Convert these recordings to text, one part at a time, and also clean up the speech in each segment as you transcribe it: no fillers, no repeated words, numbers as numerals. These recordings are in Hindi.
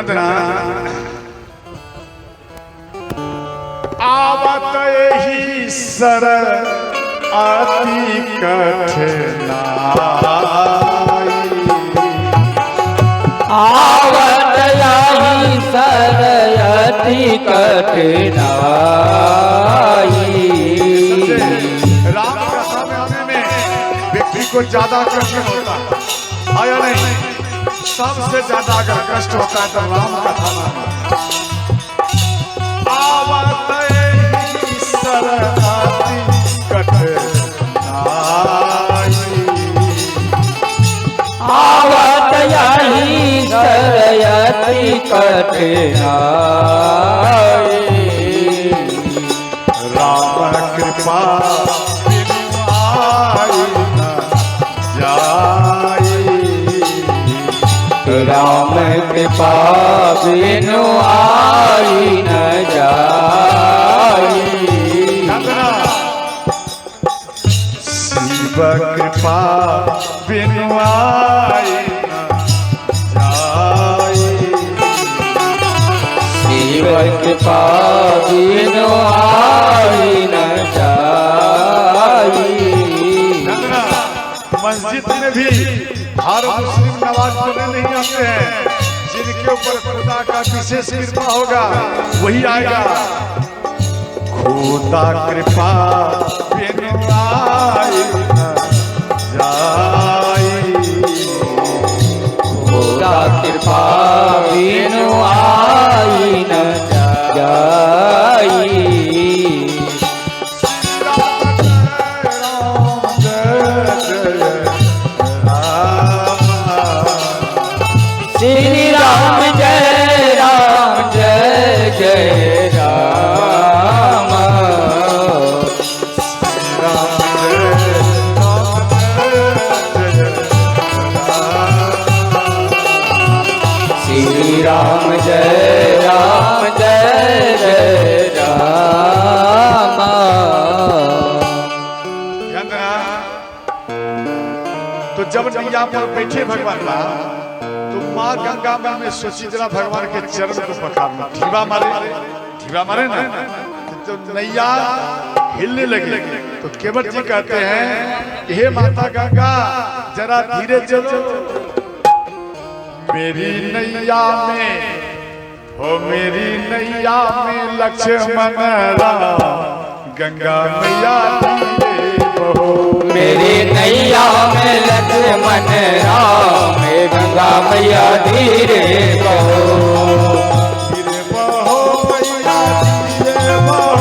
यंत्रणा आवत ही सर अति कठिनाई आवत ही सर अति कठिनाई। राम कथा में आने में व्यक्ति को ज्यादा कष्ट होता है, आया नहीं? सबसे ज्यादा अगर कष्ट होता है तो राम कथा में आवत ही सर अति कठिनाई आवत ही सर अति कठिनाई। राम कृपा बिनु आई न जाई राम कृपा बिनु आई न जाई। शिव कृपा बिनु आई न जाई शिव कृपा बिनु आई न जाई। मस्जिद में भी हर मुस्लिम नमाज पढ़ने नहीं आते हैं, जिनके ऊपर खुदा का विशेष कृपा होगा वही आएगा। खुदा कृपा बिनु आई न जाई खुदा कृपा बिनु आई न जाई। श्री राम जय जय राम। श्री राम जय जय राम। तो जब नैया पर बैठे भगवान तो माँ गंगा माँ में सोची जरा भगवान के चरण को पखारना, ढीवा मारे ना तो नैया हिलने लगी। तो केवट जी कहते हैं हे माता गंगा जरा धीरे चलो, मेरी नैया में हो मेरी नैया में लक्ष्मण राम गंगा मैया धीरे बहो। मेरी नैया में लक्ष्मण राम गंगा मैया धीरे बहो। धीरे बहो मैया धीरे बहो,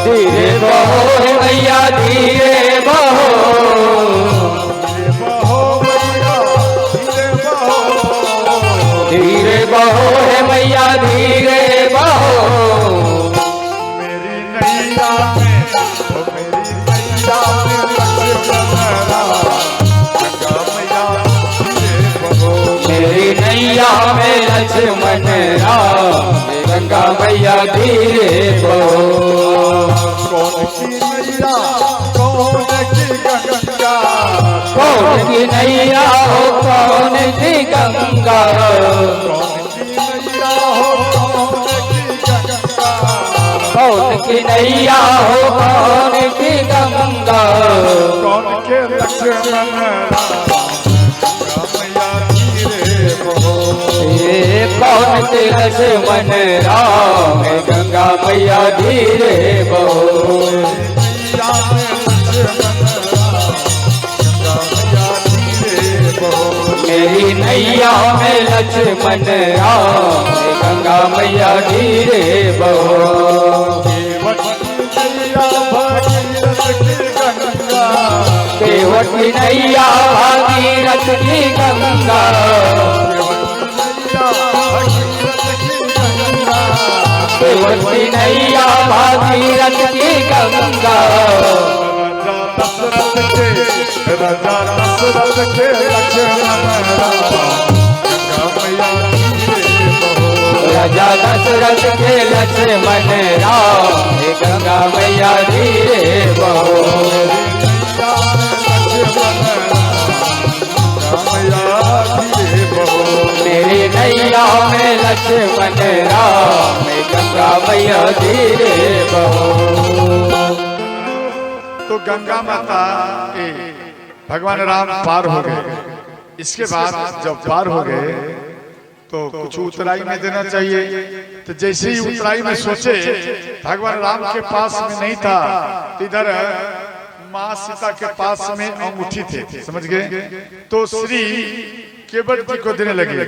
धीरे बहो मैया धीरे बहो। धीरे बहो मैया धीरे बहो, धीरे बहो है मैया धीरे बहो। मेरी नैया में हो मेरी नैया में लक्ष्मण राम गंगा मैया धीरे बहो। मेरी नैया में लक्ष्मण राम गंगा मैया धीरे बहो। कौन की नैया कौन की गंगा, कौन की नैया हो कौन की गंगा। कौन की नैया हो कौन की गंगा, कौन की नैया हो कौन की गंगा। कौन के लक्ष्मण राम गंगा मैया धीरे बहो। ये कौन के लक्ष्मण राम गंगा मैया धीरे बहो। मेरी नैया में लक्ष्मण राम गंगा मैया धीरे बहो। मेरी नैया में लक्ष्मण राम केवट की नैया भागीरथ की गंगा, केवट की नैया भागीरथ की गंगा। राजा दशरथ के लक्ष्मण गंगा मैया धीरे बहो। राजा दशरथ के लक्ष्मण राम गंगा मैया धीरे बहो। मेरी नैया भगवन राम गंगा मैया धीरे बहो। तो गंगा माता भगवान राम पार हो गए। इसके बाद जब पार हो गए तो कुछ उतराई में देना चाहिए। तो जैसे ही उतराई में सोचे भगवान राम के पास में नहीं था, तो इधर माँ सीता के पास में अंगूठी थे, समझ गए। तो श्री केवट जी को देने लगे।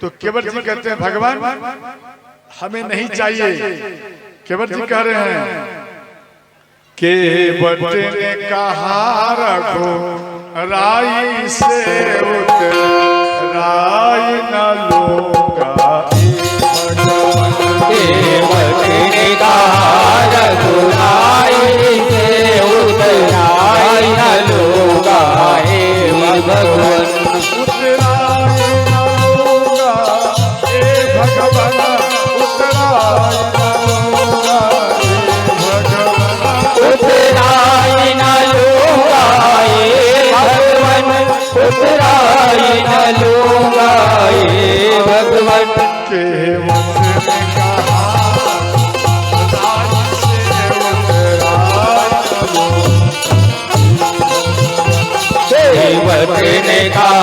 तो केवट जी कहते हैं भगवान हमें नहीं चाहिए। केवट जी कह रहे हैं केवट ने कहा रखो राई से उतराई न लूंगा। केवट ने कहा रघुराई से उतराई न लूंगा। हे भगवन उतराई न लूंगा, हे भगवान उतराई न लूंगा, हे भगवान उतराई न लूंगा। हे भगवन उतराई न लूंगा। हे भगवन केवट ने कहा राई से उतराई न लूंगा। केवट ने कहा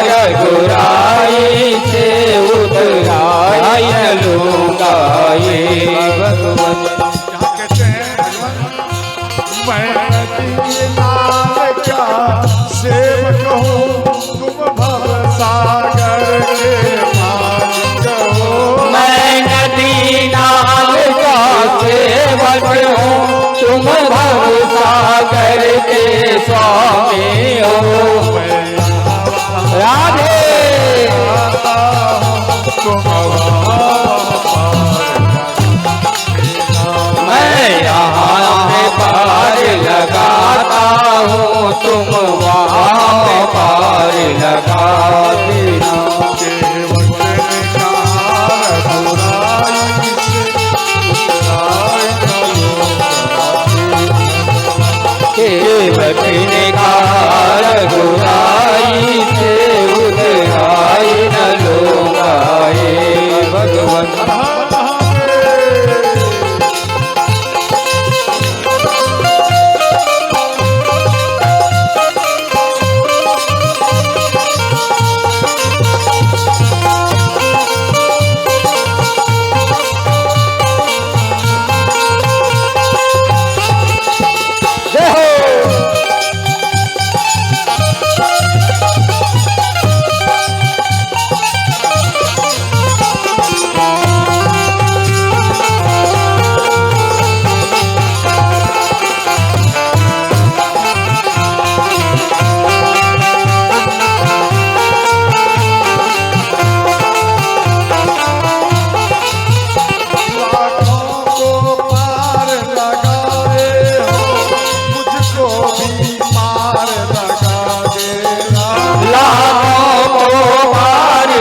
रघुराई से उतराई न लूंगा। हे भगवन क्या कहते हैं मैं दीनार का सेवक हूँ, तुम भव सागर के मालिक हो। मैं नदी नाल का सेवक हूँ, तुम भव सागर के स्वामी हो। राधे मैं यहाँ में पार लगाता हूँ, तुम वहाँ में पार लगा देना। केवट ने कहा रघुराई से उतराई न लूंगा। हे भगवन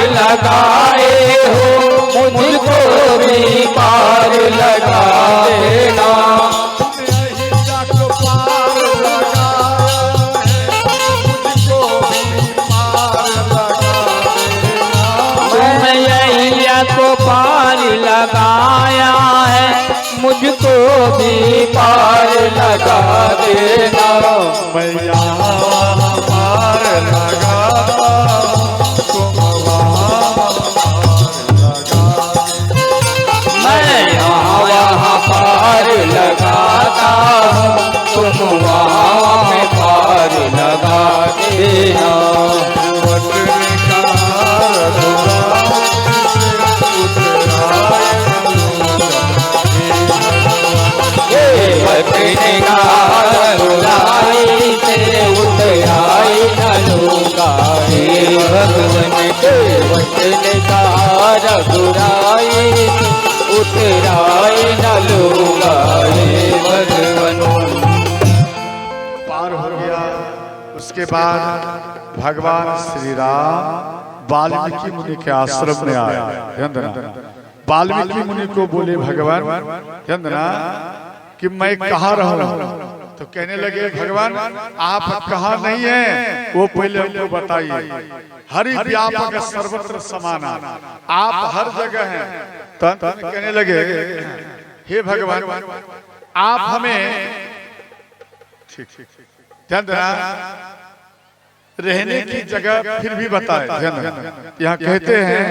लगाए हो, मुझको भी पार लगा देना। तुमने यहिया को पार लगाया है, मुझको भी पार लगा देना। मैया पार लगा पार लगाता हूँ, तुम वहाँ में पार लगा देना। केवट ने कहा रघुराई से उतराई न लूंगा। हे भगवन केवट ने कहा रघुराई से उतराई न लूंगा। हे भगवन पार हो गया। उसके बाद भगवान श्री राम वाल्मीकि मुनि के आश्रम में आया। वाल्मीकि मुनि को बोले भगवान कि मैं कहाँ रहूं। तो कहने लगे भगवान आप कहाँ नहीं हैं वो पहले हमको बताइए। हरि व्यापक सर्वत्र समाना, आप हर जगह हैं। कहने लगे हे भगवान आप हमें ध्यान देना रहने की जगह फिर भी बताए। यहाँ कहते हैं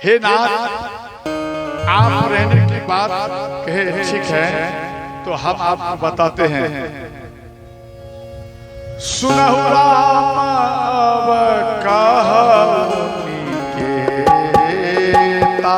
हे नाथ आप रहने की बात कहे ठीक है तो हम आपको बताते हैं। सुनहु राम कहानी केता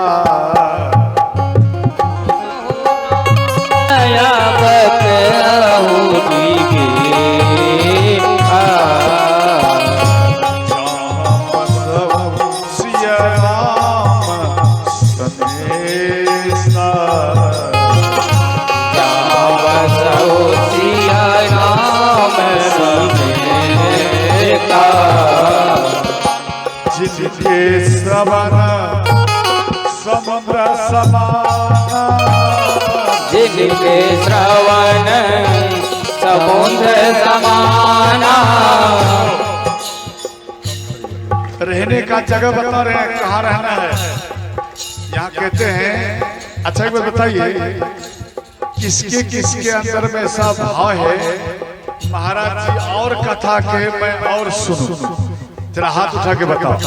जिनके श्रवण समुद्र समाना जिनके श्रवण समुद्र समाना। रहने का जगह बता रहे हैं कहाँ रहना है। यहाँ कहते हैं अच्छा एक बात बताइए किसके किसके अंदर में ऐसा भाव है महाराज जी और कथा के मैं और सुनूं। जरा हाथ उठा के बताओ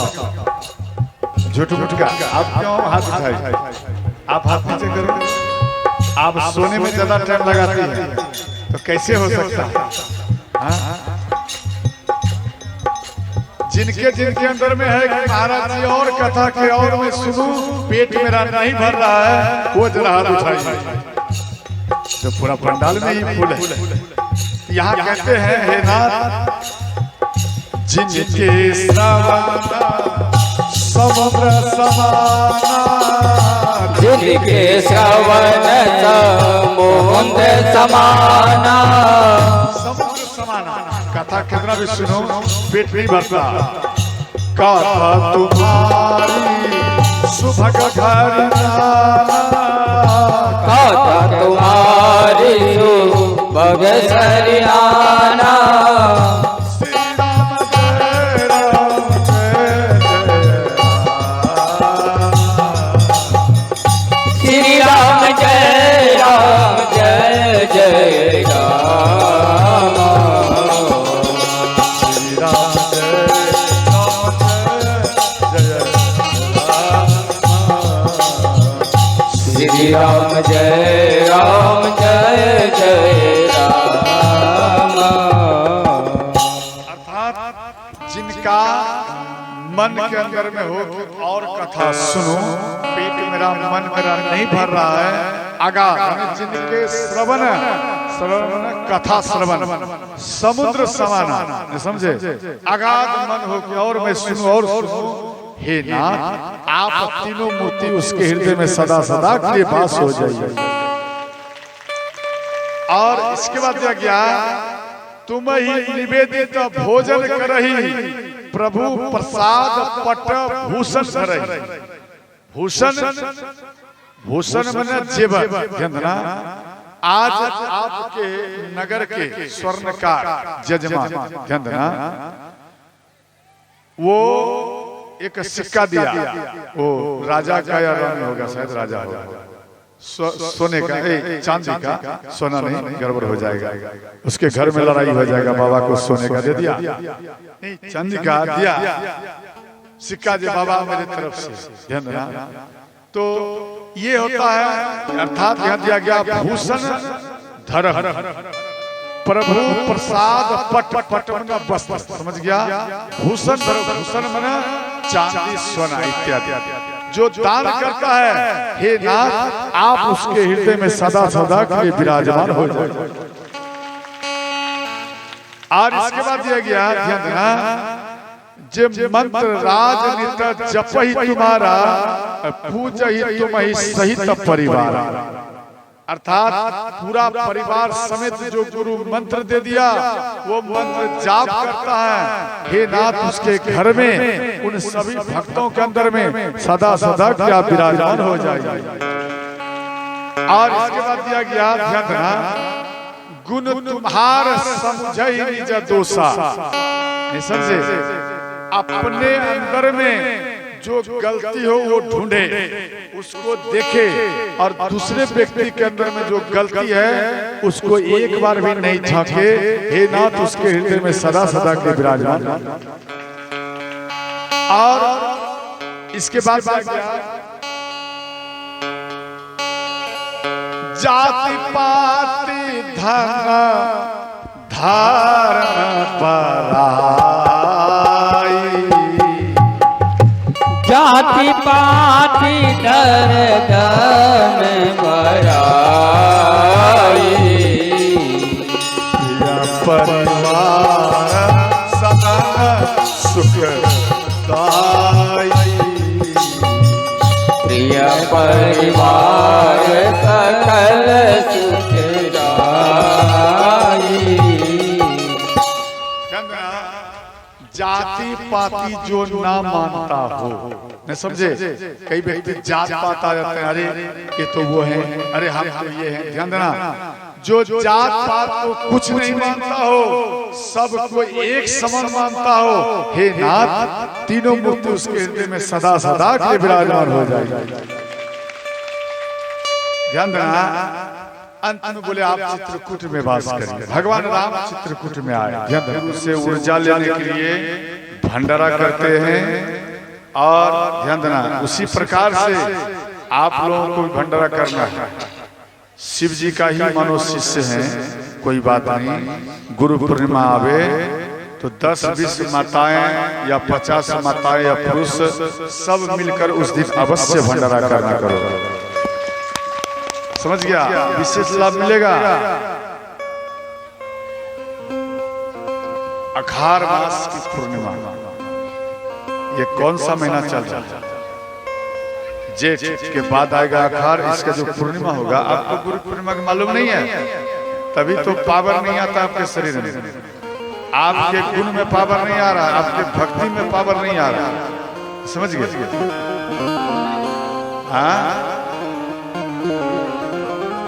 झूठ मूठ का आप क्यों हाथ उठाए? आप हाथ नीचे करो। आप सोने में ज्यादा टाइम लगाती हैं तो कैसे हो सकता है? जिनके जिनके अंदर में है कि महाराज जी और कथा के और मैं सुनूं पेट मेरा नहीं भर रहा है वो जरा हाथ उठाइए। तो पूरा पंडाल में ही फूल है। यहाँ कहते हैं हे नाथ जिनके श्रवण समुद्र समाना जिनके श्रवण समुद्र समाना। समुद्र समाना कथा कितना भी सुनो पेट नहीं भरता। कथा तुम्हारी सुभग घरना कथा तुम्हारी सुभग सरियाना। श्री राम जय जय राम श्री राम श्री राम जय जय राम। अर्थात जिनका मन के अंदर में हो कि और कथा सुनो पेट मेरा मन मेरा नहीं भर रहा है। आगा जिनके श्रवण कथा श्रवण समुद्र समाना समझे अगाध मन हो कि और मैं सुनूं और सुनूं। हे नाथ आप तीनों मूर्ति उसके हृदय में सदा सदा के पास हो जाइए। और इसके बाद दिया गया तुम ही निवेदित भोजन करही प्रभु प्रसाद पट भूषण धरही। भूषण भूषण माने जेवर ध्यान। आज आपके नगर के स्वर्णकार जजमान ध्यान देना वो एक सिक्का दिया वो राजा का या रानी होगा शायद राजा होगा सोने का चांदी का सोना नहीं गड़बड़ हो जाएगा उसके घर में लड़ाई हो जाएगा। बाबा को सोने का दे दिया नहीं चांदी का दिया सिक्का जो बाबा मेरे तरफ से ध्यान देना। तो ये होता है अर्थात यहाँ दिया गया भूषण धर प्रभु प्रसाद पट पट मना वस्त्र समझ गया। भूषण धर भूषण मना चांदी सोना इत्यादि जो दान करता है हे नाथ आप उसके हृदय में सदा सदा के लिए विराजमान हो जाए। और इसके बाद दिया गया ध्यान देना जे मंत्र राजनीत जपहि तुम्हारा पूजहि तुम्हि सहित परिवार। अर्थात पूरा परिवार समेत जो गुरु मंत्र दे दिया वो मंत्र जाप करता है हे नाथ उसके घर में उन सभी भक्तों के अंदर में सदा सदा क्या विराजमान हो जाएगा। और इसके बाद दिया गया ध्यान देना गुण तुम्हार समझहि निज दोषा नहीं समझे अपने अंदर में जो गलती हो वो ढूंढे, उसको देखे, और दूसरे व्यक्ति के अंदर में जो गलती है उसको एक बार भी नहीं झांके। हे नाथ, उसके हृदय में सदा सदा के विराजमान। और इसके बाद जाति पाति धन धारण पराई, जाति पाति धन पराई, परिवार सदा सुखदाई, प्रिय परिवार सकल सुखदाई। जाति पाति जो ना मानता हो, नहीं समझे? कई व्यक्ति जात पात आ जाते हैं, अरे ये तो वो है, अरे हम तो ये हैं। ध्यान देना, जो जात पात को कुछ नहीं मानता हो, सबको एक समान मानता हो, हे नाथ, तीनों मूर्ति उसके हृदय में सदा सदा के विराजमान हो जाएगी। ध्यान देना, अंत में बोले आप चित्रकूट में वास करिए। भगवान राम चित्रकूट में आए, ध्यान देना, उससे ऊर्जा लेने के लिए भंडारा करते हैं। और ध्यान देना, उसी प्रकार से आप लोगों को भी भंडारा करना है। शिव जी का ही मानो शिष्य हैं, कोई बात नहीं। गुरु पूर्णिमा आवे तो 10-20 माताएं या 50 माताएं या पुरुष सब मिलकर उस दिन अवश्य भंडारा करना करो। समझ गया? विशेष लाभ मिलेगा। अखार मास की पूर्णिमा, ये कौन सा महीना चल रहा है? जेठ के बाद आएगा अखार। इसका जो पूर्णिमा होगा, आपको गुरु पूर्णिमा का मालूम नहीं है, तभी तो पावर नहीं आता आपके शरीर में, आपके गुण में पावर नहीं आ रहा, आपके भक्ति में पावर नहीं आ रहा। समझ गए? हाँ,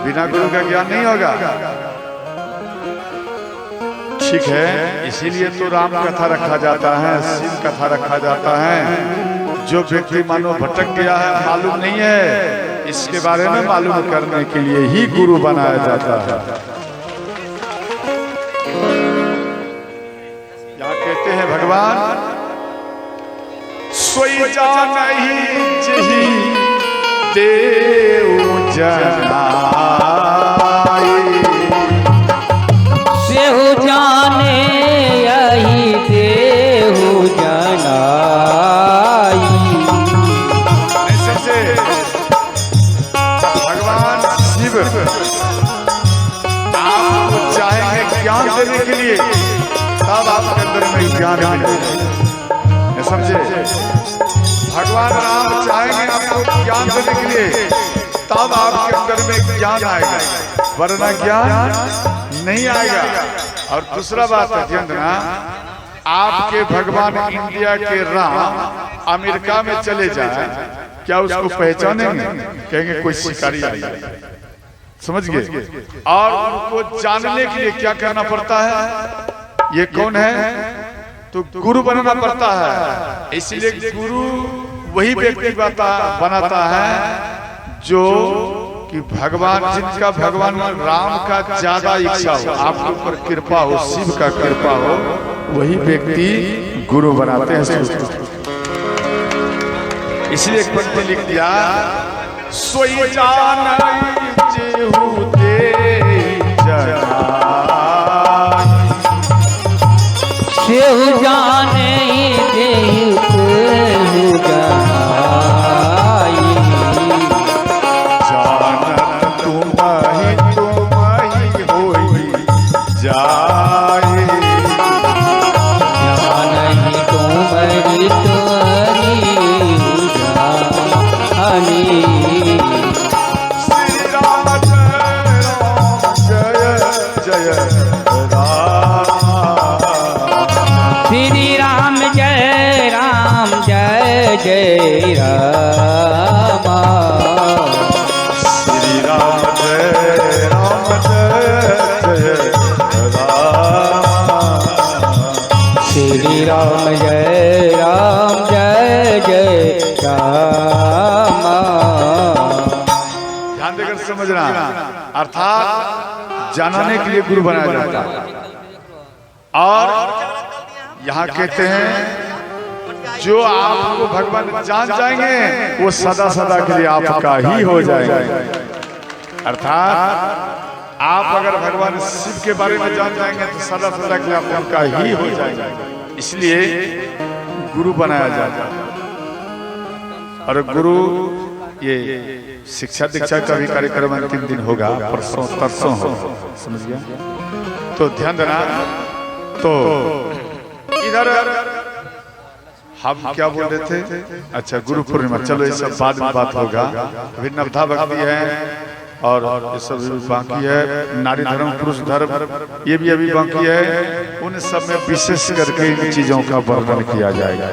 बिना गुरु का ज्ञान नहीं होगा। ठीक है, इसीलिए तो राम कथा रखा जाता है, शिव कथा रखा जाता है। जो व्यक्ति मानो भटक गया है, मालूम नहीं है, इसके बारे में मालूम करने के लिए ही गुरु बनाया जाता है। यहाँ कहते हैं भगवान, सोई जानहि जेहि देव जनाई, सेहु जाने यही देहु जनाई। ऐसे से भगवान शिव आपको चाहेंगे ज्ञान देने के लिए, तब आपके अंदर में ज्ञान मिलेगा। समझे? भगवान राम चाहेंगे आपको ज्ञान देने के लिए, तब आपके अंदर में ज्ञान आएगा, वरना ज्ञान नहीं आएगा। और दूसरा बात है, ध्यान देना, आपके भगवान इंडिया के राम अमेरिका में चले जाए, क्या उसको पहचानेंगे? कहेंगे कोई शिकारी आई है। समझ गए? और उनको जानने के लिए क्या करना पड़ता है? ये कौन है? तो गुरु बनाना पड़ता है। इसलिए गुरु वही व्यक्ति बनाता है जो कि भगवान, जिनका भगवान राम का ज्यादा इच्छा हो, आपके ऊपर कृपा हो, शिव का कृपा हो, वही व्यक्ति गुरु बनाते हैं। इसलिए एक पंक्ति लिख दिया, सोई जानहि जेहु देव जनाई, सेहु जाने देहु जनाई, जानत तुम्हि तुम्हि होई जाए, जानहि तुम्हि तुम्हि जानी। श्री राम जय जय राम, श्री राम जय राम जय जय राम, श्री राम जय राम, श्री राम जय अर्थात जानने के लिए गुरु बनाया जाता है। और यहाँ कहते हैं जो आपको भगवान जान जाएंगे वो सदा सदा के लिए आपका ही हो जाएगा। अर्थात आप अगर भगवान शिव के बारे में जान जाएंगे तो सदा सदा के लिए आपका ही हो जाएगा। इसलिए गुरु बनाया जाता है। और गुरु ये शिक्षा दीक्षा का भी कार्यक्रम अंतिम दिन होगा, परसों तरसों हो, समझ गया? तो ध्यान देना। तो इधर हम क्या बोल रहे थे? अच्छा, गुरु पूर्णिमा। चलो ये सब बाद में बात होगा। अभी नवधा भक्ति है और ये सब बाकी है। नारी धर्म, पुरुष धर्म, ये भी अभी बाकी है। उन सब में विशेष करके इन चीजों का वर्णन किया जाएगा।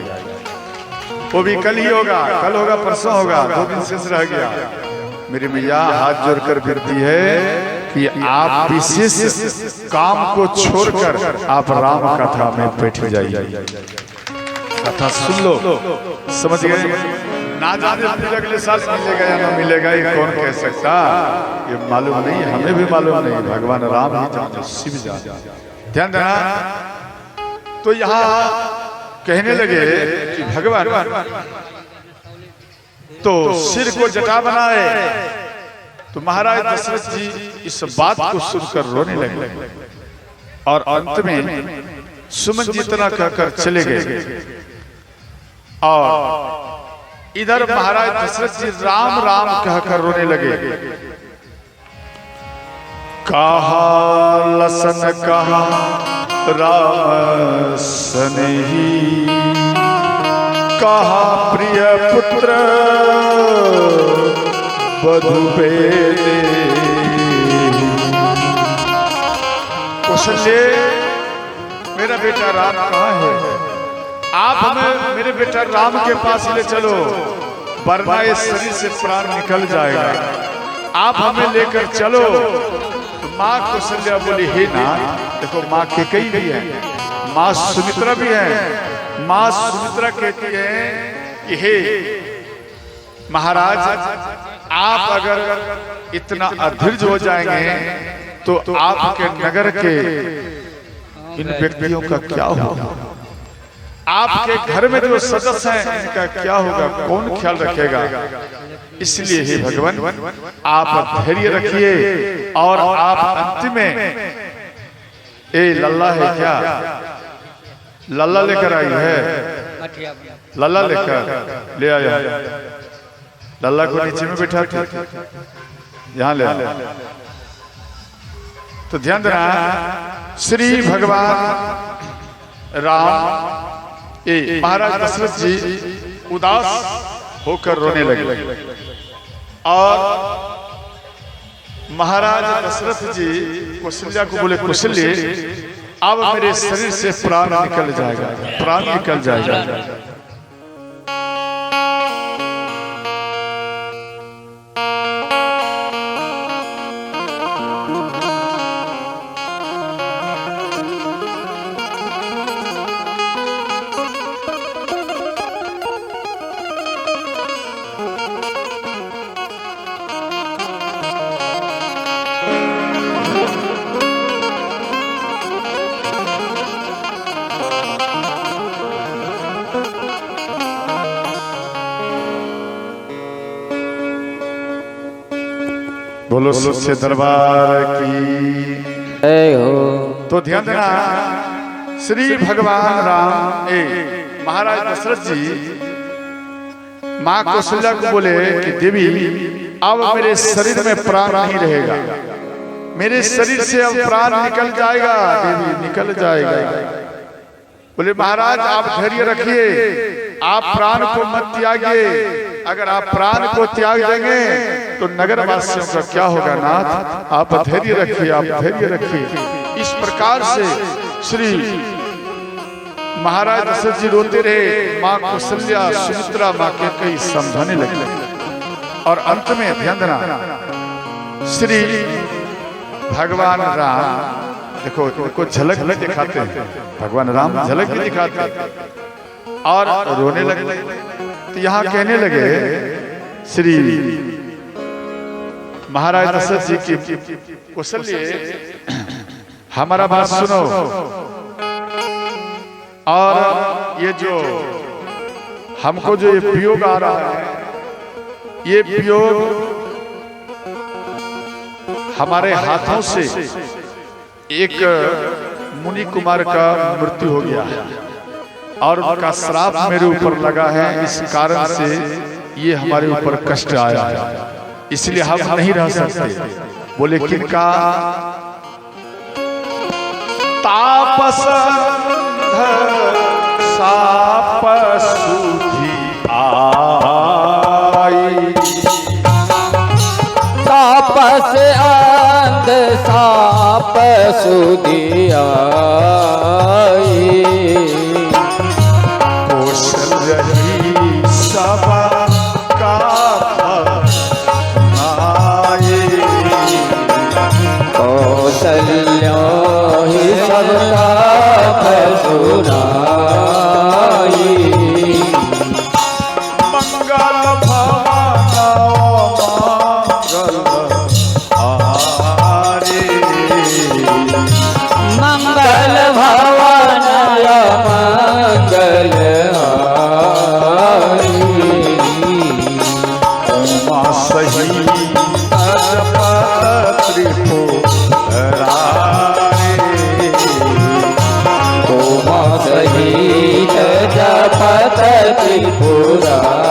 वो भी कल ही होगा, कल होगा, परसों होगा, 2 दिन शेष रह गया। मेरी मैया हाथ जोड़कर विनती है कि आप विशेष काम को छोड़कर आप राम कथा में बैठ जाइए, कथा सुन लो, समझ गए? ना जाने फिर अगले साल मिलेगा या ना मिलेगा ये कौन कह सकता, ये मालूम नहीं, हमें भी मालूम नहीं, भगवान राम ही जाने, शिव जाने। ध्यान देना। तो यहाँ कहने लगे कि भगवान तो सिर को जटा बनाए। तो महाराज दशरथ जी इस बात को सुनकर रोने लगे और अंत में सुमन जितना कहकर चले गए। और इधर महाराज दशरथ जी राम राम कहकर रोने लगे। कहा लसन कहा राम सनेही, कहा प्रिय पुत्र बधु बेदे। कौशल्य, मेरा बेटा राम कहाँ है? आप हमें मेरे बेटा राम के पास ले चलो, वरना इस शरीर से प्राण निकल जाएगा। आप हमें लेकर चलो। तो माँ कौशल्या बोली, हे नाथ, देखो माँ कैकेयी भी है, माँ सुमित्रा भी है। माँ सुमित्रा कहती है कि हे महाराज, आप अगर इतना अधीर्ज हो जाएंगे तो आपके नगर के इन व्यक्तियों का क्या होगा? आपके घर में जो सदस्य हैं इनका क्या होगा? कौन ख्याल रखेगा? इसलिए हे भगवान, आप धैर्य रखिए। और आप अंत में ए लल्ला है क्या? लल्ला लेकर आई है, लल्ला लेकर ले आया। लल्ला को नीचे में बैठा था, यहाँ ले आया। तो ध्यान देना, श्री भगवान राम महाराज दशरथ जी उदास होकर रोने लगे। और महाराज दशरथ जी कौशल्या को बोले, कौशल्य, अब मेरे शरीर से प्राण निकल जाएगा, प्राण निकल जाएगा। बोलो सच्चे दरबार की जय हो। तो ध्यान देना, श्री भगवान राम महाराज दशरथ जी माँ कौशल्या को बोले कि देवी, अब मेरे शरीर में प्राण नहीं रहेगा, मेरे शरीर से अब प्राण निकल जाएगा। देवी, निकल जाएगा। बोले महाराज आप धैर्य रखिए, आप प्राण को मत त्यागिए। अगर आप प्राण को त्याग देंगे तो नगर वासियों का क्या होगा? नाथ, आप धैर्य रखिए, आप धैर्य रखिए। इस प्रकार से श्री महाराज दशरथ जी रोते रहे। माँ कौशल्या, सुमित्रा, माँ कैकेयी समझाने लगे। और अंत में ध्यान देना, श्री भगवान राम देखो झलक भी दिखाते हैं, भगवान राम झलक भी दिखाते हैं और रोने लगे। तो यहाँ कहने लगे श्री महाराज दशरथ जी की कौशल्य हमारा बात सुनो। और ये जो हमको जो ये वियोग आ रहा है, ये वियोग हमारे हाथों से एक मुनि कुमार का मृत्यु हो गया है और उनका श्राप मेरे ऊपर लगा है। इस कारण से ये हमारे ऊपर कष्ट आया है, इसलिए हम नहीं रह सकते। बोले किनका? तापस साप सुधी आई, तापस अंध साप सुधी आई, कौशल्य ही सब का आए, कौशल्य ही सबका सुनाई, मंगल भवन मंगल भवन मंगल उमा सही उमा सहित जपत त्रिपुरारी।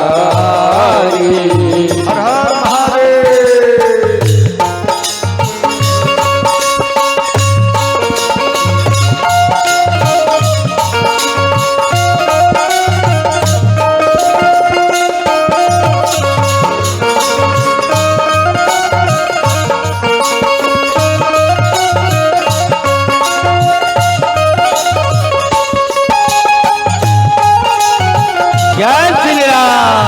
जय श्री राम।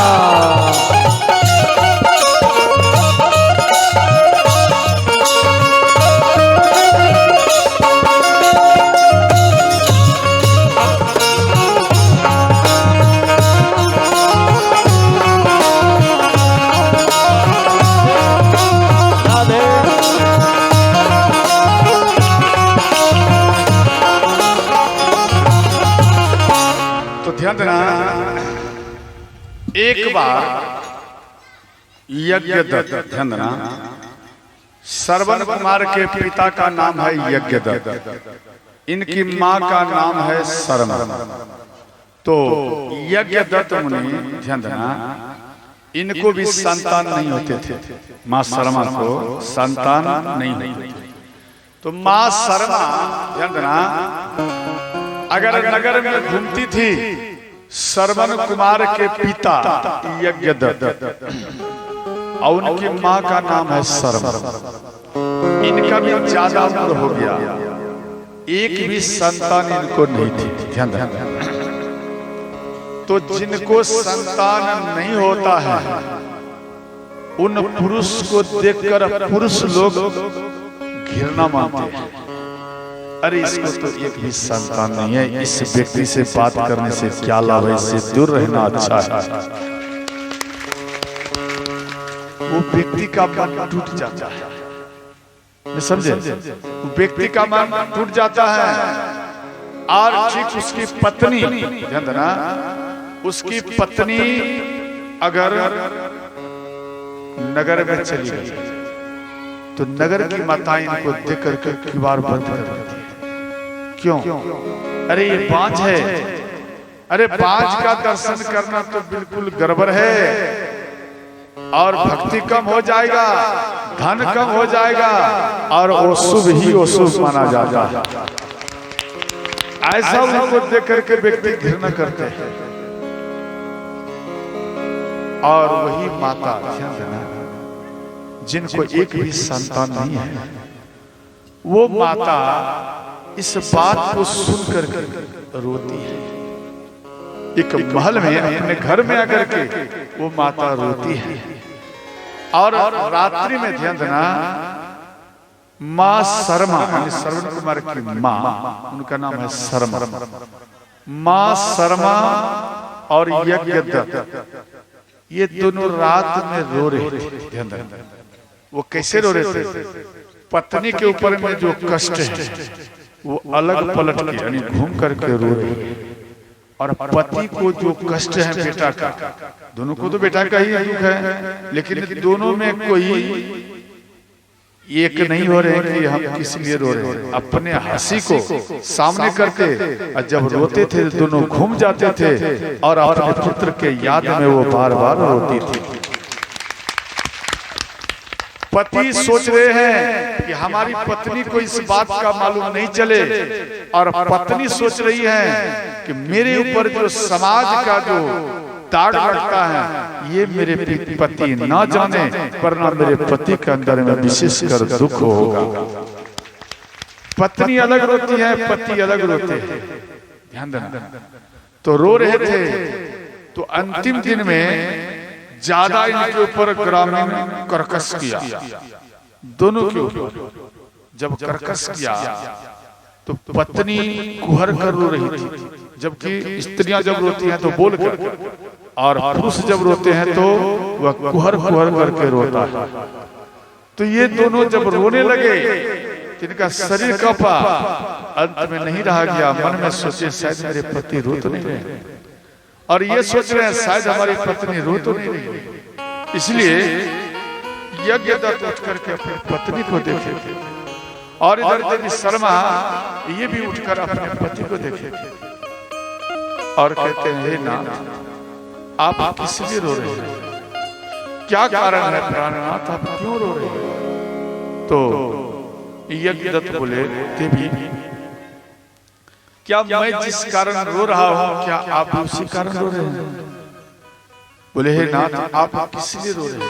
तो ध्यान देना, एक बार यज्ञदत्त, ध्यान देना, श्रवण कुमार के पिता का नाम है यज्ञदत्त, इनकी माँ का नाम है शर्मा। तो यज्ञदत्त मुनि, ध्यान देना, इनको भी संतान नहीं होते थे। माँ शर्मा को संतान नहीं होते थे। तो माँ शर्मा, ध्यान देना, अगर नगर में घूमती थी, श्रवण कुमार के पिता यज्ञदत्त और उनकी माँ का नाम है शर्मा, इनका भी ज्यादा उम्र हो गया, एक भी संतान इनको नहीं थी। ध्यान देना, तो जिनको संतान नहीं होता है उन पुरुष को देखकर पुरुष लोग घृणा मानते हैं। अरे इसको तो एक भी संतान नहीं है, इस व्यक्ति से बात करने से क्या लाभ है, इससे दूर रहना अच्छा है। वो व्यक्ति का मन टूट जाता है, समझे? वो व्यक्ति का मन टूट जाता है। और ठीक उसकी पत्नी, ध्यान देना, उसकी पत्नी अगर नगर में चली गई तो नगर की माताएं इनको देख करके किवाड़ बंद कर देती है। क्यों? अरे ये बांझ है, अरे बांझ का दर्शन करना तो बिल्कुल गड़बड़ है, और भक्ति कम हो जाएगा, धन कम हो जाएगा, और वो शुभ ही वो शुभ माना जाता है। ऐसा उनको देख करके व्यक्ति घृणा करते हैं। और वही माता, ध्यान देना, जिनको एक भी संतान नहीं है, वो माता इस बात को सुन करके रोती है। एक महल में अपने घर में आकर के वो माता रोती है। और रात्रि में, ध्यान देना, माँ शर्मा, श्रवण कुमार की माँ, उनका नाम है शर्मा, माँ शर्मा और यज्ञदत्त, ये दोनों रात में रो रहे थे। ध्यान देना, वो कैसे रो रहे थे? पत्नी के ऊपर में जो कष्ट है वो अलग पलट के यानी घूम करके रो रहे हैं, और पति को जो कष्ट है बेटा का, दोनों को तो बेटा का ही दुख है, लेकिन दोनों में कोई एक नहीं हो रहे कि हम किस लिए रो रहे हैं। अपने हंसी को सामने करते और जब रोते थे दोनों घूम जाते थे और अपने पुत्र के याद में वो बार बार रोती थी। पति सोच रहे हैं कि हमारी पत्नी को इस बात का मालूम नहीं चले, और पत्नी सोच रही है कि मेरे ऊपर जो समाज का जो दाग लगता है ये मेरे पति ना जाने, वरना मेरे पति के अंदर में विशेषकर दुख होगा। पत्नी अलग रोती है, पति अलग रोते हैं, ध्यान देना। तो रो रहे थे, तो अंतिम दिन में ज्यादा इनके ऊपर ग्रामीण कर्कश किया, दोनों के ऊपर जब कर्कश किया तो पत्नी कुहर कर रो रही थी, जबकि स्त्रियां जब रोती हैं तो बोल कर, और पुरुष जब रोते हैं तो वह कुहर कुहर करके रोता है। तो ये दोनों जब रोने लगे तो इनका शरीर कांपा, अंत में नहीं रहा गया। मन में सोचे शायद मेरे पति रो तो नहीं रहे, और ये सोच रहे हैं शायद हमारी पत्नी रो तो नहीं रही। इसलिए यज्ञदत्त उठ करके अपनी पत्नी को देखे, और इधर देवी शर्मा ये भी उठकर अपने पति को देखे और कहते हैं, हे नाथ आप किस लिए रो रहे हैं? क्या कारण है प्राणनाथ, आप क्यों रो रहे हैं? तो यज्ञदत्त बोले, देवी क्या मैं जिस कारण रो रहा हूं क्या आप उसी कारण रो रहे हैं? बोले, हे नाथ आप किस लिए रो रहे हैं?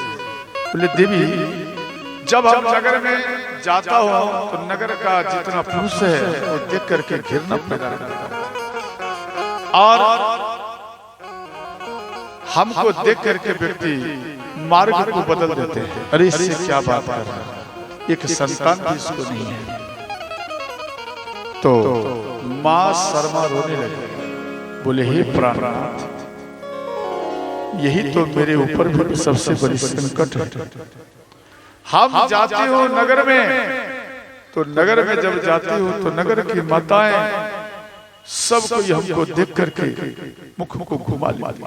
बोले, देवी जब हम नगर में जाता हूं तो नगर का जितना पुरुष है वो देख करके घृणा पैदा करता है, और हमको देख करके व्यक्ति मार्ग को बदल देते हैं। अरे इससे क्या बात कर रहा है, एक संतान भी इसको नहीं है। तो मां शर्मा रोने लगे, बोले, हे प्राणनाथ यही तो मेरे ऊपर भी सबसे बड़ी संकट है। हम जाते हो नगर में, तो नगर में जब जाते हो तो नगर की माताएं सब कोई हमको देख करके मुख को घुमा लेती,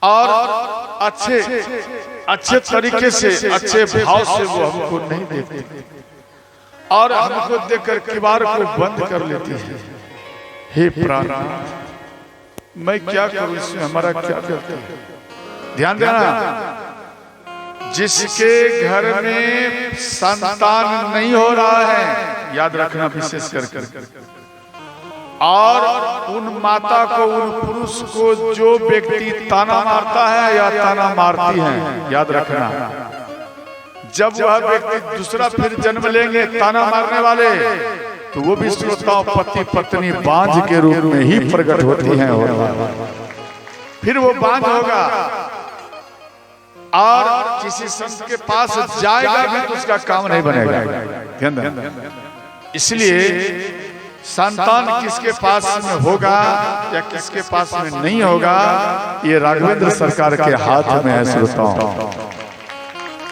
और अच्छे तरीके से अच्छे भाव से वो हमको नहीं देखते, और हमको देखकर किवाड़ को बंद कर लेती है। हे प्राणनाथ मैं क्या करूं, इसमें हमारा क्या करते हैं? ध्यान देना, जिसके घर में संतान नहीं हो रहा है, याद रखना विशेष करके, और उन माता को उन पुरुष को जो व्यक्ति ताना मारता है या ताना मारती है, याद रखना जब वह व्यक्ति दूसरा फिर जन्म लेंगे ताना मारने वाले, तो वो भी श्रोताओं पति पत्नी बांझ के रूप में ही प्रकट होती हैं। फिर वो बांझ होगा और किसी संत के पास जाएगा भी तो उसका काम नहीं बनेगा। ध्यान देना, इसलिए संतान किसके पास में होगा या किसके पास में नहीं होगा, ये राघवेंद्र सरकार के हाथ में है श्रोताओं,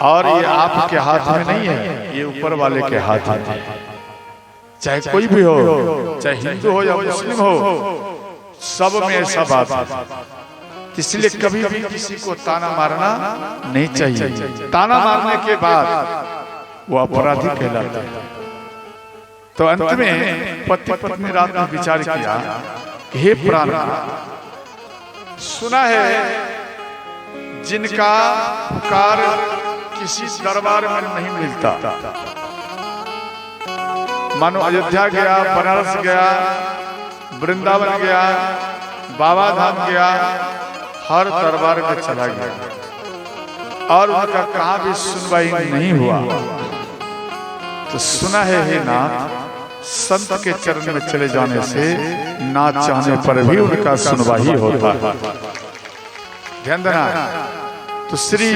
और ये आपके हाथ में नहीं है, ये ऊपर वाले के हाथ में है। चाहे कोई भी हो, चाहे हिंदू हो या मुस्लिम हो, सब में ऐसा बात है। इसलिए कभी भी किसी को ताना मारना नहीं चाहिए। ताना मारने के बाद वो अपराधी कहलाता है। तो अंत में पति पत्नी रात में विचार किया, हे प्राणनाथ सुना है जिनका पुकार किसी दरबार में नहीं मिलता, मानो अयोध्या गया, बनारस गया, वृंदावन गया, बाबा धाम गया, हर दरबार में चला गया और उनका कहाँ भी सुनवाई नहीं हुआ। तो सुना है हे नाथ, संत के चरण में चले जाने से ना चाहने पर भी उनका सुनवाई होता है। ध्यान देना। तो श्री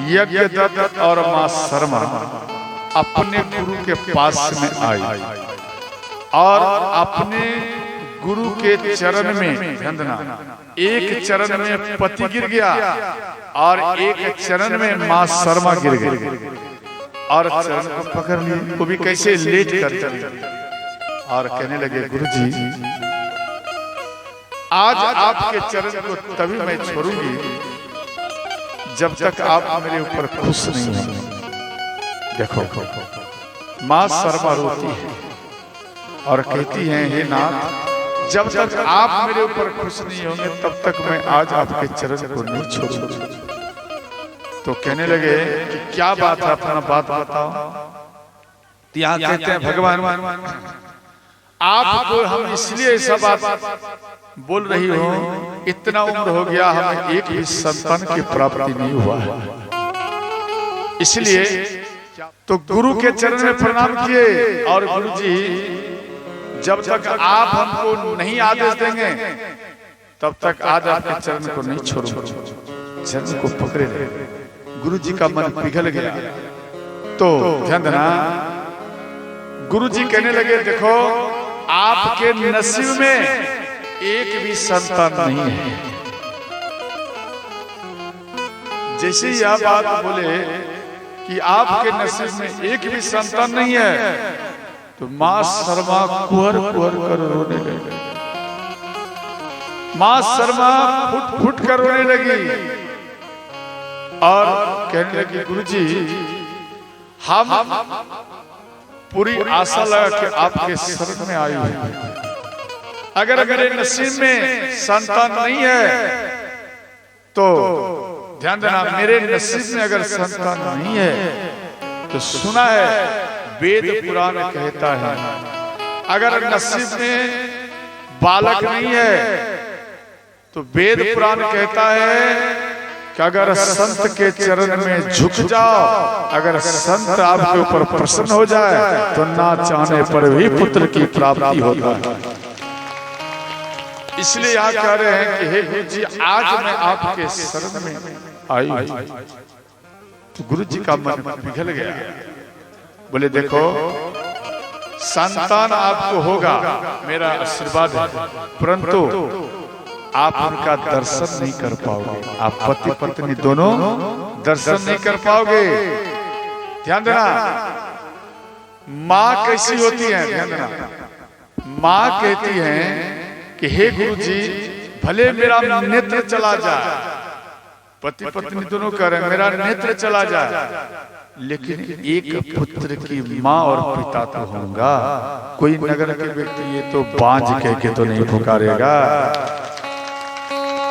यज्ञदत्त और मां शर्मा अपने गुरु के पास में आई और अपने गुरु के चरण में, ध्यान देना, एक चरण में पति गिर गया और एक चरण में मां शर्मा गिर गई और चरण को पकड़ लिए, वो भी कैसे लेट कर चली और कहने लगे गुरुजी आज आपके चरण को तभी मैं छोड़ूंगी जब तक आप मेरे ऊपर खुश नहीं होंगे। देखो मां शर्मा रोती है और कहती है हे नाथ जब तक आप मेरे ऊपर खुश नहीं होंगे तब तक मैं आज आपके चरण को नहीं छोड़ूंगा। तो कहने लगे कि क्या बात है, अपना बात बताओ। यहाँ कहते हैं भगवान आपको हम इसलिए ऐसा बात बोल रही हो, इतना उम्र हो गया हमें एक भी संतान की प्राप्ति नहीं हुआ है, इसलिए तो गुरु के चरण में प्रणाम किए और गुरु जी जब तक आप हमको नहीं आदेश देंगे तब तक आज आपके चरण को नहीं छोड़ूंगा। चरण को पकड़े रहे, गुरु जी का मन पिघल गया। तो ध्यान देना, गुरु जी कहने लगे देखो आपके नसीब में एक भी संतान नहीं है। जैसे यह बात बोले कि आपके नसीब में एक भी संतान नहीं है तो मां शर्मा कुहर कुहर कर रोने लगी। मां शर्मा फुट फुट कर रोने लगी और कहने लगी गुरुजी हम पूरी आशा लगा कि आपके शरण में आई हुई, अगर मेरे नसीब में संतान नहीं है तो ध्यान देना मेरे नसीब में अगर संतान नहीं है तो सुना है वेद पुराण कहता है अगर नसीब में बालक नहीं है तो वेद पुराण कहता है कि अगर संत के चरण में झुक जाओ, अगर संत आपके ऊपर प्रसन्न हो जाए तो ना चाहने पर भी पुत्र की प्राप्ति होता है। इसलिए यहाँ कह रहे हैं कि हे गुरु जी आज मैं आपके शरण में आई। तो गुरु जी का मन पिघल गया, बोले देखो संतान आपको होगा मेरा आशीर्वाद है, परंतु आप उनका दर्शन नहीं कर पाओगे, आप पति पत्नी दोनों दर्शन नहीं कर पाओगे। ध्यान देना माँ कैसी होती है, ध्यान देना माँ कहती है कि हे गुरु जी भले मेरा नेत्र चला जाए, पति पत्नी दोनों कह रहे हैं मेरा नेत्र चला जाए, लेकिन एक पुत्र की माँ और पिता तो होगा। कोई नगर के व्यक्ति ये तो बांझ कह के तो नहीं पुकारेगा।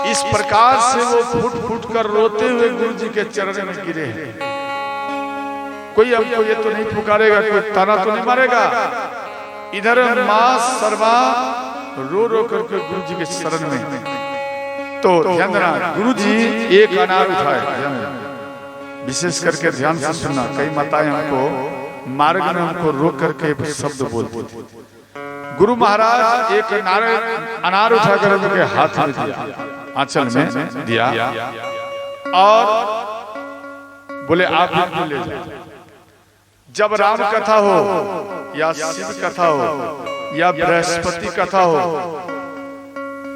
इस प्रकार से वो फुट फुट कर रोते हुए गुरु जी के चरण में गिरे। कोई हमको ये तो नहीं पुकारेगा, कोई ताना तो नहीं मारेगा। इधर माँ शर्मा रो रो करके गुरु जी के शरण में। तो ध्यान देना गुरु जी एक अनार उठाए, विशेष करके ध्यान से सुनना। कई माताएं हमको मार्ग में हमको रोक करके शब्द बोलती थी। गुरु महाराज एक अनार उठाकर उनके हाथ में दिया, आंचल में दिया और बोले आप भी ले जाओ। जब राम कथा हो या शिव कथा हो या बृहस्पति कथा हो,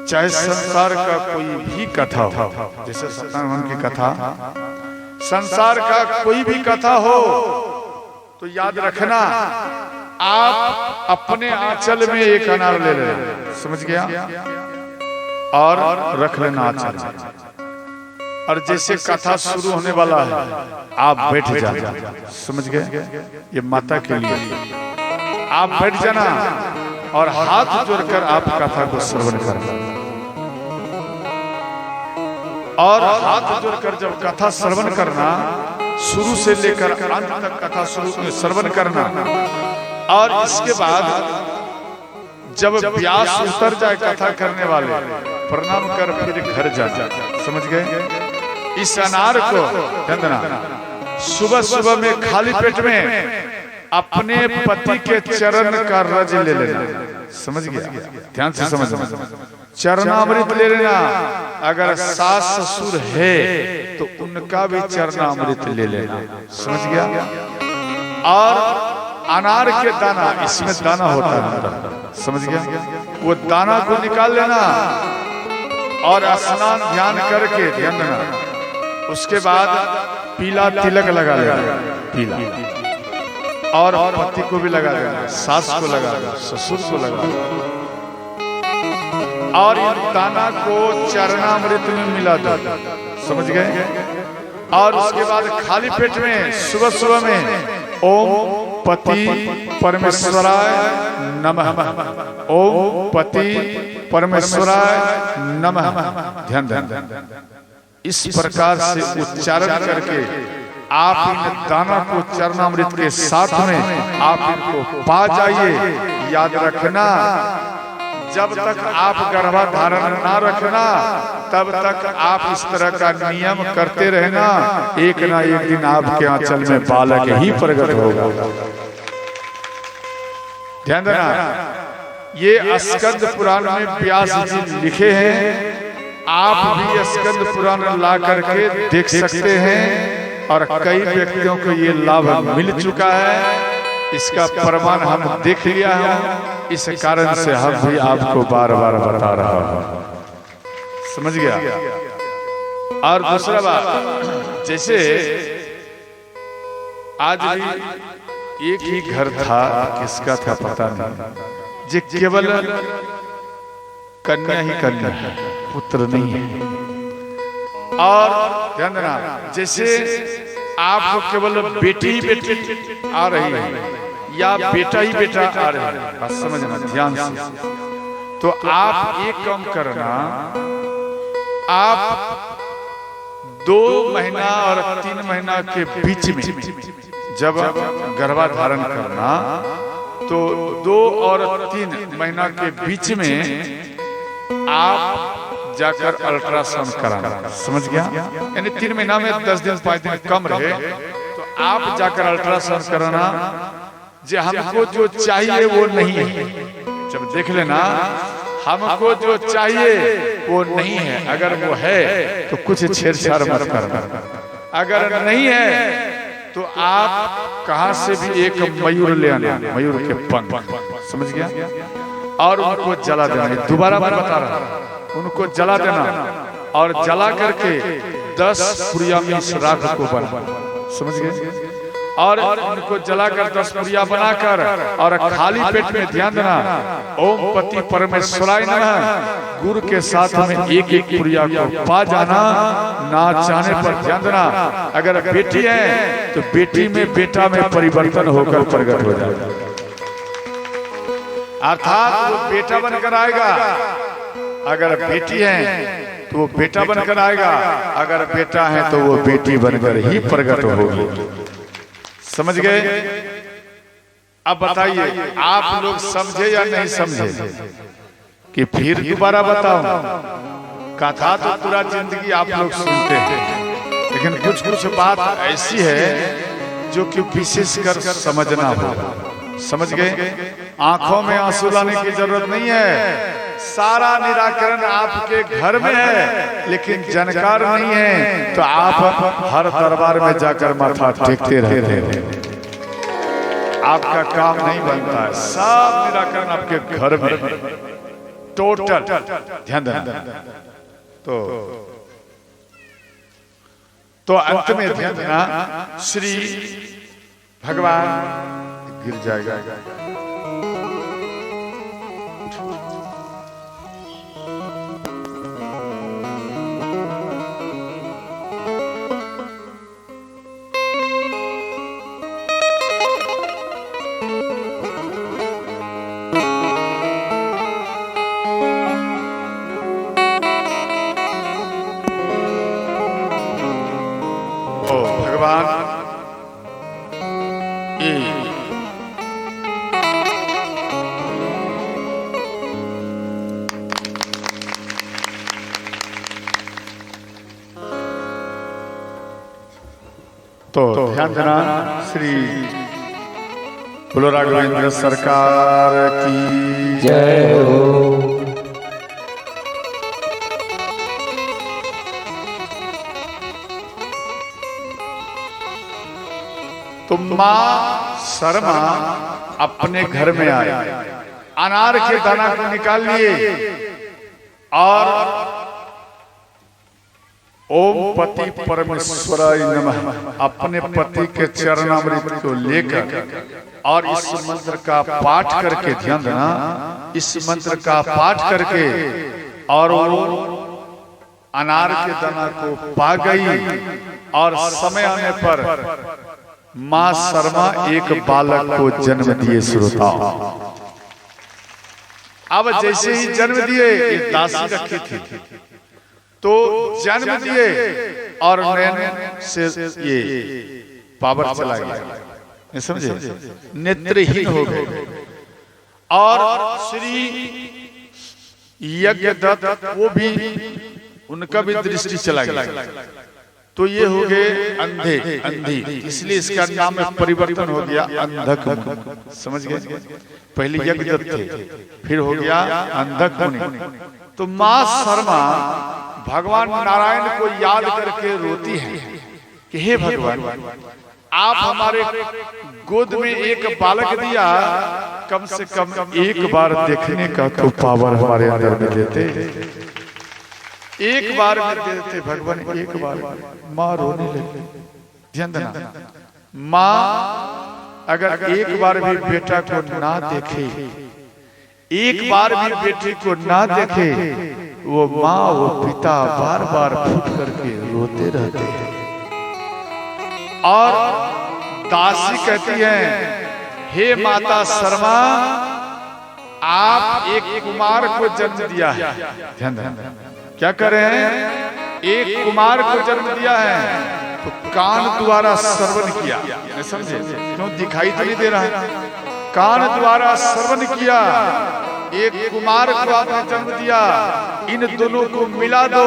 चाहे संसार का कोई भी कथा हो, जैसे सत्यनारायण की कथा, संसार का कोई भी कथा हो तो याद रखना आप अपने आंचल में एक अनार ले लेना, समझ गया, और रख लेना आंचल में। और जैसे कथा शुरू होने वाला है आप बैठ जाना, समझ गए, ये माता के लिए आप बैठ जाना और हाथ जोड़कर आप कथा को श्रवण करना। और हाथ जोड़कर जब कथा श्रवण करना, शुरू से लेकर अंत तक कथा श्रवण करना। और इसके बाद जब व्यास उतर जाए कथा करने वाले, प्रणाम कर फिर घर जाना, समझ गए। इस अनार को सुबह सुबह में खाली पेट में अपने पति के चरण का रज ले लेना, समझ गया, ध्यान से समझना। चरणामृत ले लेना, अगर सास ससुर है तो उनका भी चरणामृत ले लेना, समझ गया। और अनार के दाना, इसमें दाना होता है, समझ गया, वो दाना को निकाल लेना और स्नान ध्यान करके ध्यान देना, उसके बाद पीला तिलक लगा लेना, पीला, और पति को भी लगा देना, सास को लगा देना, ससुर को लगा देना, और इन दाना को चरणामृत में मिला दो, समझ गए। और उसके बाद खाली पेट में सुबह सुबह में ओम पति परमेश्वराय नमः, ओम पति परमेश्वराय नमः, ध्यान दें। इस प्रकार से उच्चारण करके आप इन दाना को चरणामृत के साथ में आप इनको पा जाइए। याद रखना, जब तक आप गर्भाधारण ना रखना तब तक आप इस तरह का नियम करते रहना, एक ना एक दिन आपके आंचल में बालक ही प्रकट होगा। ध्यान देना, ये स्कंद पुराण में व्यास जी लिखे हैं, आप भी स्कंद पुराण ला करके देख सकते हैं, और कई व्यक्तियों को ये लाभ मिल चुका है। इसका प्रमाण हम देख लिया है, इस कारण से हम भी आपको बार बार बता रहा हूं, समझ गया। और दूसरा बात, जैसे आज भी एक ही घर था, किसका था पता नहीं, जो केवल कन्या ही कन्या, पुत्र नहीं है। और ध्यान देना, जैसे आपको केवल बेटी ही बेटी आ रही है या बेटा ही बेटा आ रहा है, बस समझना ध्यान से। तो आप एक काम करना, आप 2 महीना और 3 महीना के बीच में जब गर्भाधारण करना, तो 2 और 3 महीना के बीच में आप जाकर अल्ट्रासाउंड कराना, समझ गया। यानी 3 महीना में 10 दिन 5 दिन कम रहे तो आप जाकर अल्ट्रासाउंड कराना। जो हमको जो चाहिए वो नहीं है, जब देख लेना हमको जो चाहिए वो नहीं है, अगर वो है तो कुछ छेड़छाड़ मत करना, अगर नहीं है तो आप कहां से भी एक मयूर ले आना, मयूर के पंख, समझ गया, और उनको जला देना। दोबारा मैं बता रहा हूं, उनको जला देना, और जला करके 10 पुड़िया में इस राख को बना, समझ गए, और उनको जलाकर 10 पुड़िया बनाकर, और खाली पेट में ध्यान देना, ओम पति परमेश्वराय नमः गुरु के साथ में एक एक पुड़िया को पा जाना। ना चाहने पर ध्यान देना, अगर बेटी है तो बेटी में बेटा में परिवर्तन होकर प्रकट हो जाएगा, अर्थात वो बेटा बनकर आएगा। अगर बेटी है तो वो बेटा बनकर आएगा, अगर बेटा है तो वो बेटी बनकर ही प्रकट होगी, समझ गए। अब बताइए आप लोग समझे या नहीं समझे, कि फिर दोबारा बताऊं। कथा तो पूरा जिंदगी आप लोग सुनते हैं, लेकिन कुछ कुछ बात ऐसी है जो कि विशेष कर समझना होगा, समझ गए। आंखों में आंसू लाने की जरूरत नहीं है, सारा निराकरण आपके घर में है, लेकिन जानकार नहीं है तो आप हर दरबार में जाकर माथा टेकते रहते हैं, आपका काम नहीं बनता है। सब निराकरण आपके घर में टोटल, ध्यान देना। तो अंत में ध्यान देना, श्री भगवान गिर जाएगा, तो ध्यान देना। श्री बोलो राघवेंद्र सरकार की जय हो। तो माँ शर्मा अपने घर में आए, अनार के दाना को निकाल लिए और ओम पति परमेश्वराय नमः अपने पति के चरणामृत को लेकर और इस मंत्र का पाठ करके, ध्यान देना, इस मंत्र का पाठ करके और वो अनार के दाना को पा गई और समय आने पर मां शर्मा एक बालक को जन्म दिए। श्रोता, अब जैसे ही जन्म दिए, एक दासी रखी थी, तो जन्म दिए और नैन से ये पावर चला गया, समझे, नेत्रहीन हो गए। और श्री यज्ञदत्त वो भी, उनका भी दृष्टि चला गया, तो ये हो गए अंधी, इसलिए इसका नाम में परिवर्तन हो गया अंधक मुनि। समझ गए, पहले यज्ञदत्त थे, फिर हो गया अंधक मुनि। तो मां शर्मा भगवान नारायण को याद करके रोती है कि हे भगवान, आप हमारे गोद में एक बालक दिया, कम से कम एक बार देखने का तो पावर हमारे अंदर में देते, एक बार में देते भगवान, एक बार। माँ रोने लगी। ध्यान देना, माँ अगर एक बार भी बेटा को ना देखे, एक बार भी बेटे को ना देखे, वो माँ वो पिता बार बार फूट करके रोते रहते हैं। और दासी कहती है, हे माता शर्मा, आप एक कुमार को जन्म दिया है। ध्यान देना, क्या कर रहे हैं, एक कुमार को जन्म दिया है, तो कान द्वारा श्रवण किया, समझे, क्यों दिखाई तो नहीं दे रहा है, कान द्वारा श्रवण किया, एक कुमार को आपने जन्म दिया, इन दोनों को मिला दो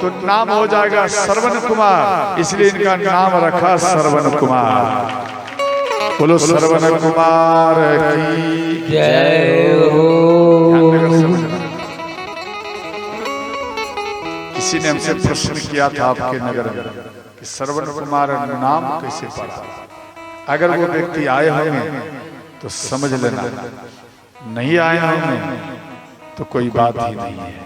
तो नाम हो जाएगा श्रवण कुमार, इसलिए इनका नाम रखा श्रवण कुमार। बोलो श्रवण कुमार की जय हो। किसी ने हमसे प्रश्न किया था आपके नगर में कि श्रवण कुमार नाम कैसे पड़ा। अगर वो व्यक्ति आए होंगे तो समझ लेना, नहीं आए होंगे तो कोई बात ही नहीं है।